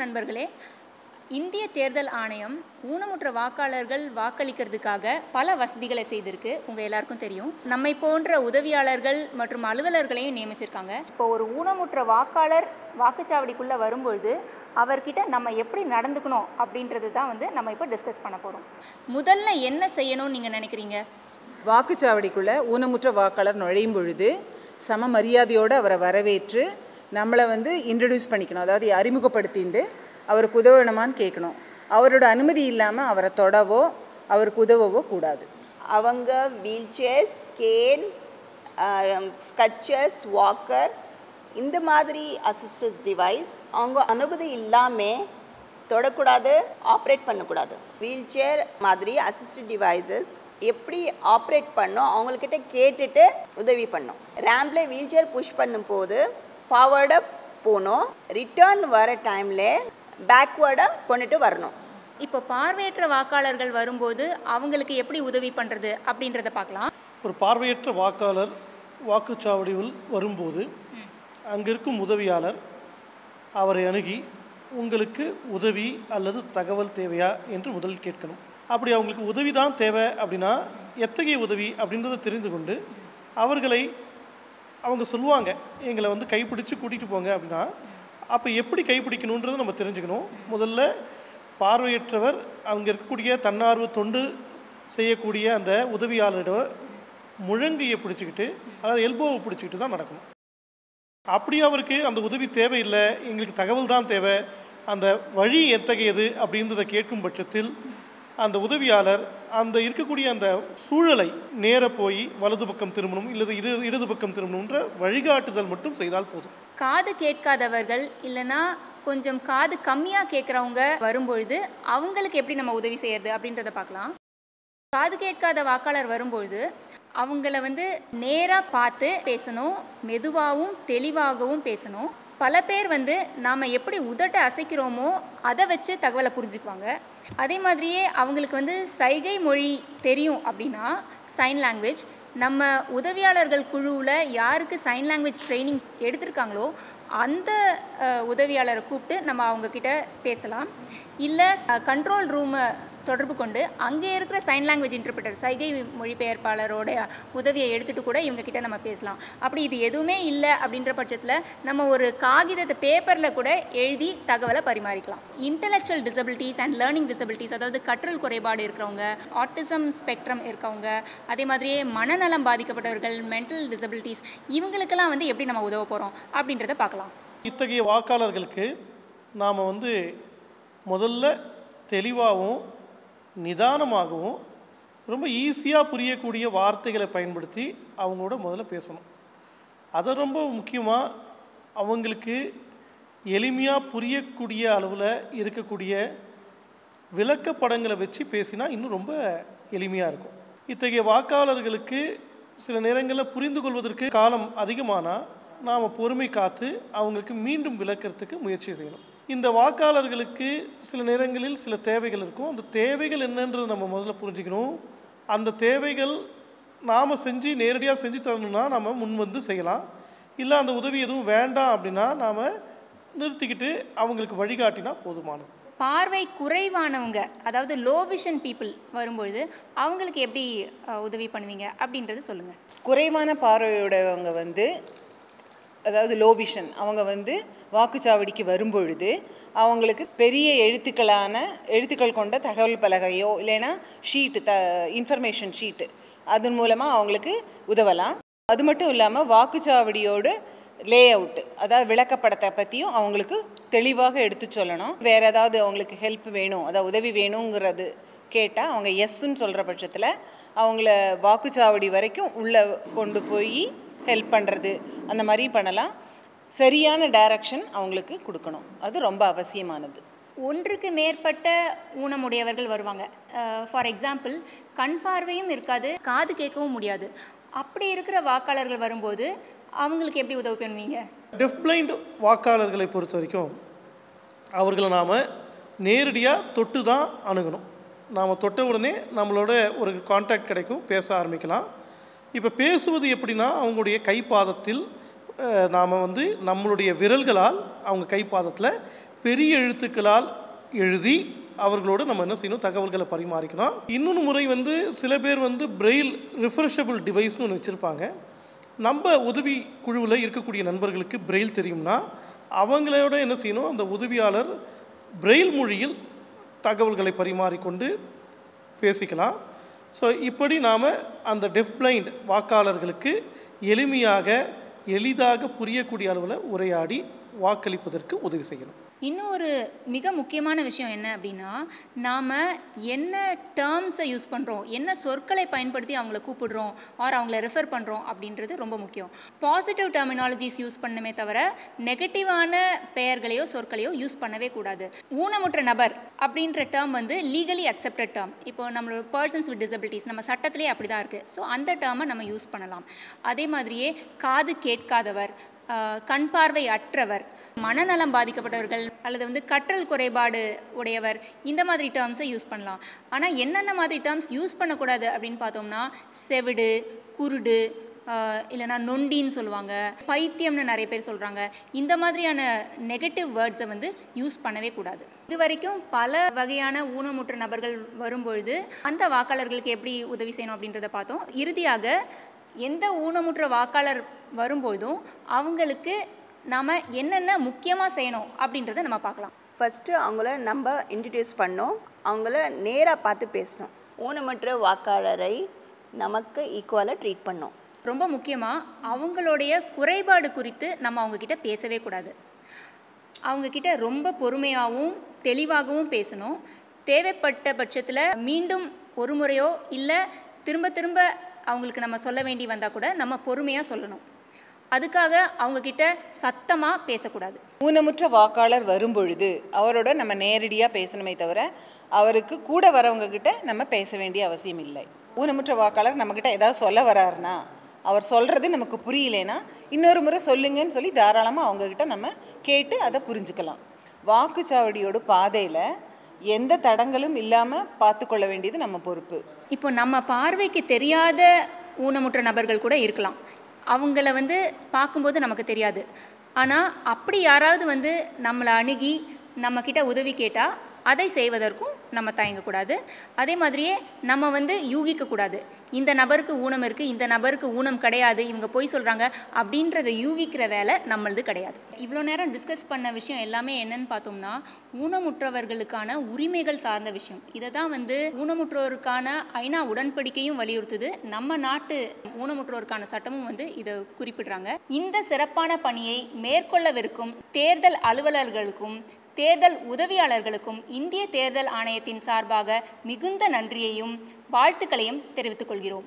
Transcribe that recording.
வணக்கம் நண்பர்களே. இந்திய தேர்தல் ஆணையம் ஊனமுற்ற வாக்காளர்கள் வாக்களிக்கிறதுக்காக பல வசதிகளை செய்திருக்கு. உங்கள் எல்லாருக்கும் தெரியும். நம்மை போன்ற உதவியாளர்கள் மற்றும் அலுவலர்களையும் நியமிச்சிருக்காங்க. இப்போ ஒரு ஊனமுற்ற வாக்காளர் வாக்குச்சாவடிக்குள்ளே வரும்பொழுது அவர்கிட்ட நம்ம எப்படி நடந்துக்கணும் அப்படின்றது தான் நம்ம இப்போ டிஸ்கஸ் பண்ண போகிறோம். முதல்ல என்ன செய்யணும்னு நீங்கள் நினைக்கிறீங்க? வாக்குச்சாவடிக்குள்ளே ஊனமுற்ற வாக்காளர் நுழையும் பொழுது சம மரியாதையோடு அவரை வரவேற்று நம்மளை இன்ட்ரடியூஸ் பண்ணிக்கணும். அதாவது அறிமுகப்படுத்திட்டு அவருக்கு உதவணுமான்னு கேட்கணும். அவரோட அனுமதி இல்லாமல் அவரை தொடவோ அவருக்கு உதவவோ கூடாது. அவங்க வீல் சேர், ஸ்கேல், ஸ்கச்சர்ஸ், வாக்கர் இந்த மாதிரி அசிஸ்டன்ஸ் டிவைஸ் அவங்க அனுமதி இல்லாமல் தொடக்கூடாது, ஆப்ரேட் பண்ணக்கூடாது. வீல் சேர் மாதிரி அசிஸ்டன்ட் டிவைசஸ் எப்படி ஆப்ரேட் பண்ணோம் அவங்கக்கிட்ட கேட்டுட்டு உதவி பண்ணோம். ரேம்பில் வீல் சேர் புஷ் பண்ணும்போது ஃபார்வர்டாக போகணும், ரிட்டர்ன் வர டைமில் பேக்வேர்டாக கொண்டுட்டு வரணும். இப்போ பார்வையற்ற வாக்காளர்கள் வரும்போது அவங்களுக்கு எப்படி உதவி பண்ணுறது அப்படின்றத பார்க்கலாம். ஒரு பார்வையற்ற வாக்காளர் வாக்குச்சாவடியில் வரும்போது அங்கே இருக்கும் உதவியாளர் அவரை அணுகி உங்களுக்கு உதவி அல்லது தகவல் தேவையா என்று முதல் கேட்கணும். அப்படி அவங்களுக்கு உதவி தான் தேவை அப்படின்னா எத்தகைய உதவி அப்படின்றத தெரிந்து கொண்டு அவர்களை அவங்க சொல்லுவாங்க, எங்களை கைப்பிடிச்சு கூட்டிகிட்டு போங்க அப்படின்னா அப்போ எப்படி கைப்பிடிக்கணுன்றதை நம்ம தெரிஞ்சுக்கணும். முதல்ல பார்வையற்றவர் அங்கே இருக்கக்கூடிய தன்னார்வ தொண்டு செய்யக்கூடிய அந்த உதவியாளரோட முழங்கையை பிடிச்சிக்கிட்டு, அதாவது எல்போவை பிடிச்சிக்கிட்டு தான் நடக்கணும். அப்படி அவருக்கு அந்த உதவி தேவையில்லை, எங்களுக்கு தகவல் தான் தேவை, அந்த வழி எத்தகையது அப்படின்றத கேட்கும் பட்சத்தில் அந்த உதவியாளர் அந்த இருக்கக்கூடிய அந்த சூழலை நேர போய் வலது பக்கம் திரும்பணும் இல்லது இடது பக்கம் திரும்பணுன்ற வழிகாட்டுதல் மட்டும் செய்தால் போதும். காது கேட்காதவர்கள் இல்லைன்னா கொஞ்சம் காது கம்மியாக கேட்குறவங்க வரும்பொழுது அவங்களுக்கு எப்படி நம்ம உதவி செய்யறது அப்படின்றத பார்க்கலாம். காது கேட்காத வாக்காளர் வரும்பொழுது அவங்கள நேராக பார்த்து பேசணும், மெதுவாகவும் தெளிவாகவும் பேசணும். பல பேர் நாம் எப்படி உதட்ட அசைக்கிறோமோ அதை வச்சு தகவலை புரிஞ்சுக்குவாங்க. அதே மாதிரியே அவங்களுக்கு சைகை மொழி தெரியும் அப்படின்னா சைன் லாங்குவேஜ், நம்ம உதவியாளர்கள் குழுவில் யாருக்கு சைன் லாங்குவேஜ் ட்ரைனிங் எடுத்திருக்காங்களோ அந்த உதவியாளரை கூப்பிட்டு நம்ம அவங்கக்கிட்ட பேசலாம். இல்லை கண்ட்ரோல் ரூமை தொடர்பு கொண்டு அங்கே இருக்கிற சைன் லாங்குவேஜ் இன்டர்பிரட்டர், சைகை மொழிபெயர்ப்பாளரோட உதவியை எடுத்துகிட்டு கூட இவங்கக்கிட்ட நம்ம பேசலாம். அப்படி இது எதுவுமே இல்லை அப்படின்ற பட்சத்தில் நம்ம ஒரு காகிதத்தை பேப்பரில் கூட எழுதி தகவலை பரிமாறிக்கலாம். Intellectual disabilities and learning disabilities, அதாவது கற்றல் குறைபாடு இருக்கிறவங்க, ஆட்டிசம் ஸ்பெக்ட்ரம் இருக்கவங்க, அதே மாதிரியே மனநலம் பாதிக்கப்பட்டவர்கள், மென்டல் டிசபிலிட்டிஸ், இவங்களுக்கெல்லாம் எப்படி நம்ம உதவ போகிறோம் அப்படின்றத பார்க்கலாம். இத்தகைய வாக்காளர்களுக்கு நாம் முதல்ல தெளிவாகவும் நிதானமாகவும் ரொம்ப ஈஸியாக புரியக்கூடிய வார்த்தைகளை பயன்படுத்தி அவங்களோட முதல்ல பேசணும். அதை ரொம்ப முக்கியமாக அவங்களுக்கு எளிமையாக புரியக்கூடிய அளவில் இருக்கக்கூடிய விளக்கப்படங்களை வச்சு பேசினா இன்னும் ரொம்ப எளிமையாக இருக்கும். இத்தகைய வாக்காளர்களுக்கு சில நேரங்களில் புரிந்து கொள்வதற்கு காலம் அதிகமானால் நாம் பொறுமை காத்து அவங்களுக்கு மீண்டும் விளக்கிறதுக்கு முயற்சி செய்யணும். இந்த வாக்காளர்களுக்கு சில நேரங்களில் சில தேவைகள் இருக்கும். அந்த தேவைகள் என்னன்றது நம்ம முதல்ல புரிஞ்சுக்கணும். அந்த தேவைகள் நாம் நேரடியாக செஞ்சு தரணும்னா நம்ம முன் செய்யலாம். இல்லை அந்த உதவி எதுவும் வேண்டாம் அப்படின்னா நாம் நிறுத்திக்கிட்டு அவங்களுக்கு வழிகாட்டினா போதுமானது. பார்வை குறைவானவங்க, அதாவது லோ விஷன் பீப்புள் வரும்பொழுது அவங்களுக்கு எப்படி உதவி பண்ணுவீங்க அப்படின்றது சொல்லுங்கள். குறைவான பார்வையோடவங்க அதாவது லோ விஷன் அவங்க வாக்குச்சாவடிக்கு வரும்பொழுது அவங்களுக்கு பெரிய எழுத்துக்கள் கொண்ட தகவல் பலகையோ இல்லைன்னா ஷீட்டு, இன்ஃபர்மேஷன் ஷீட்டு, அதன் மூலமாக அவங்களுக்கு உதவலாம். அது மட்டும் இல்லாமல் வாக்குச்சாவடியோடு லே அவுட்டு, அதாவது விளக்கப்படத்தை பற்றியும் அவங்களுக்கு தெளிவாக எடுத்து சொல்லணும். வேறு ஏதாவது அவங்களுக்கு ஹெல்ப் வேணும், அதாவது உதவி வேணுங்கிறது கேட்டால் அவங்க எஸ்ன்னு சொல்கிற பட்சத்தில் அவங்கள வாக்குச்சாவடி வரைக்கும் உள்ளே கொண்டு போய் ஹெல்ப் பண்ணுறது, அந்த மாதிரியும் பண்ணலாம். சரியான டைரக்ஷன் அவங்களுக்கு கொடுக்கணும், அது ரொம்ப அவசியமானது. ஒன்றுக்கு மேற்பட்ட ஊனமுடையவர்கள் வருவாங்க. ஃபார் எக்ஸாம்பிள் கண் பார்வையும் இருக்காது, காது கேட்கவும் முடியாது. அப்படி இருக்கிற வாக்காளர்கள் வரும்போது அவங்களுக்கு எப்படி உதவி பண்ணுவீங்க? டெஃப் பிளைண்ட் வாக்காளர்களை பொறுத்த வரைக்கும் அவர்களை நாம் நேரடியாக தொட்டு தான் அணுகணும். நாம் தொட்ட உடனே நம்மளோட ஒரு கான்டாக்ட் கிடைக்கும், பேச ஆரம்பிக்கலாம். இப்போ பேசுவது எப்படின்னா அவங்களுடைய கைப்பாதத்தில் நாம் நம்மளுடைய விரல்களால் அவங்க கைப்பாதத்தில் பெரிய எழுத்துக்களால் எழுதி அவர்களோடு நம்ம என்ன செய்யணும், தகவல்களை பரிமாறிக்கணும். இன்னொன்று முறை வந்து சில பேர் வந்து பிரெயில் ரிஃப்ரெஷபிள் டிவைஸ்னு ஒன்று வச்சுருப்பாங்க. நம்ம உதவி குழுவில் இருக்கக்கூடிய நண்பர்களுக்கு பிரெயில் தெரியும்னா அவங்களோட என்ன செய்யணும், அந்த உதவியாளர் பிரெயில் மொழியில் தகவல்களை பரிமாறிக்கொண்டு பேசிக்கலாம். ஸோ இப்படி நாம் அந்த டெஃப் பிளைண்ட் வாக்காளர்களுக்கு எளிதாக புரியக்கூடிய அளவில் உரையாடி வாக்களிப்பதற்கு உதவி செய்யணும். இன்னும் ஒரு மிக முக்கியமான விஷயம் என்ன அப்படின்னா, நாம் என்ன டேர்ம்ஸை யூஸ் பண்ணுறோம், என்ன சொற்களை பயன்படுத்தி அவங்கள கூப்பிடுறோம் ஆர் அவங்கள ரெஃபர் பண்ணுறோம் அப்படின்றது ரொம்ப முக்கியம். பாசிட்டிவ் டெர்மினாலஜிஸ் யூஸ் பண்ணவே தவிர நெகட்டிவான பெயர்களையோ சொற்களையோ யூஸ் பண்ணவே கூடாது. ஊனமுற்ற நபர் அப்படின்ற டேர்ம் வந்து லீகலி அக்செப்டட் டேர்ம். இப்போ நம்மளோட பர்சன்ஸ் வித் டிசபிலிட்டிஸ் நம்ம சட்டத்திலே அப்படி தான் இருக்குது. ஸோ அந்த டேர்மை நம்ம யூஸ் பண்ணலாம். அதே மாதிரியே காது கேட்காதவர், கண் பார்வை அற்றவர், மனநலம் பாதிக்கப்பட்டவர்கள் அல்லது வந்து கற்றல் குறைபாடு உடையவர், இந்த மாதிரி டேர்ம்ஸை யூஸ் பண்ணலாம். ஆனால் என்னென்ன மாதிரி டேர்ம்ஸ் யூஸ் பண்ணக்கூடாது அப்படின்னு பார்த்தோம்னா, செவிடு, குருடு, இல்லைனா நொண்டின்னு சொல்லுவாங்க, பைத்தியம்னு நிறைய பேர் சொல்கிறாங்க. இந்த மாதிரியான நெகட்டிவ் வேர்ட்ஸை வந்து யூஸ் பண்ணவே கூடாது. இது வரைக்கும் பல வகையான ஊனமுற்ற நபர்கள் வரும்பொழுது அந்த வாக்காளர்களுக்கு எப்படி உதவி செய்யணும் அப்படின்றத பார்த்தோம். இறுதியாக எந்த ஊனமுற்ற வாக்காளர் வரும்போதும் அவங்களுக்கு நாம் என்னென்ன முக்கியமாக செய்யணும் அப்படின்றத நம்ம பார்க்கலாம். ஃபஸ்ட்டு அவங்கள நம்ம இன்ட்ரடியூஸ் பண்ணோம், அவங்கள நேராக பார்த்து பேசணும். ஊனமுற்ற வாக்காளரை நமக்கு ஈக்குவலாக ட்ரீட் பண்ணோம். ரொம்ப முக்கியமாக அவங்களுடைய குறைபாடு குறித்து நம்ம அவங்கக்கிட்ட பேசவே கூடாது. அவங்கக்கிட்ட ரொம்ப பொறுமையாகவும் தெளிவாகவும் பேசணும். தேவைப்பட்ட பட்சத்தில் மீண்டும் ஒரு முறையோ இல்லை திரும்ப அவங்களுக்கு நம்ம சொல்ல வேண்டி வந்தால் கூட நம்ம பொறுமையாக சொல்லணும். அதுக்காக அவங்கக்கிட்ட சத்தமாக பேசக்கூடாது. ஊனமுற்ற வாக்காளர் வரும்பொழுது அவரோட நம்ம நேரடியாக பேசணுமே தவிர அவருக்கு கூட வரவங்க கிட்ட நம்ம பேச வேண்டிய அவசியம் இல்லை. ஊனமுற்ற வாக்காளர் நம்மக்கிட்ட ஏதாவது சொல்ல வராருன்னா, அவர் சொல்கிறது நமக்கு புரியலேன்னா இன்னொரு முறை சொல்லுங்கன்னு சொல்லி தாராளமாக அவங்கக்கிட்ட நம்ம கேட்டு அதை புரிஞ்சுக்கலாம். வாக்குச்சாவடியோட பாதையில் எந்த தடங்களும் இல்லாமல் பார்த்துக்கொள்ள வேண்டியது நம்ம பொறுப்பு. இப்போ நம்ம பார்வைக்கு தெரியாத ஊனமுற்ற நபர்கள் கூட இருக்கலாம். அவங்கள வந்து பார்க்கும்போது நமக்கு தெரியாது. ஆனால் அப்படி யாராவது வந்து நம்மளை அணுகி நம்மக்கிட்ட உதவி கேட்டால் அதை செய்வதற்கும் நம்ம தயங்கக்கூடாது. அதே மாதிரியே நம்ம வந்து யூகிக்கக்கூடாது, இந்த நபருக்கு ஊனம் இருக்குது, இந்த நபருக்கு ஊனம் கிடையாது, இவங்க பொய் சொல்கிறாங்க அப்படின்றத யூகிக்கிற வேலை நம்மளது கிடையாது. இவ்வளோ நேரம் டிஸ்கஸ் பண்ண விஷயம் எல்லாமே என்னன்னு பார்த்தோம்னா, ஊனமுற்றவர்களுக்கான உரிமைகள் சார்ந்த விஷயம். இதை தான் வந்து ஊனமுற்றோருக்கான ஐநா உடன்படிக்கையும் வலியுறுத்துது. நம்ம நாட்டு ஊனமுற்றோருக்கான சட்டமும் வந்து இதை குறிப்பிடுறாங்க. இந்த சிறப்பான பணியை மேற்கொள்ளவிருக்கும் தேர்தல் அலுவலர்களுக்கும் தேர்தல் உதவியாளர்களுக்கும் இந்திய தேர்தல் ஆணையத்தின் சார்பாக மிகுந்த நன்றியையும் வாழ்த்துக்களையும் தெரிவித்துக் கொள்கிறோம்.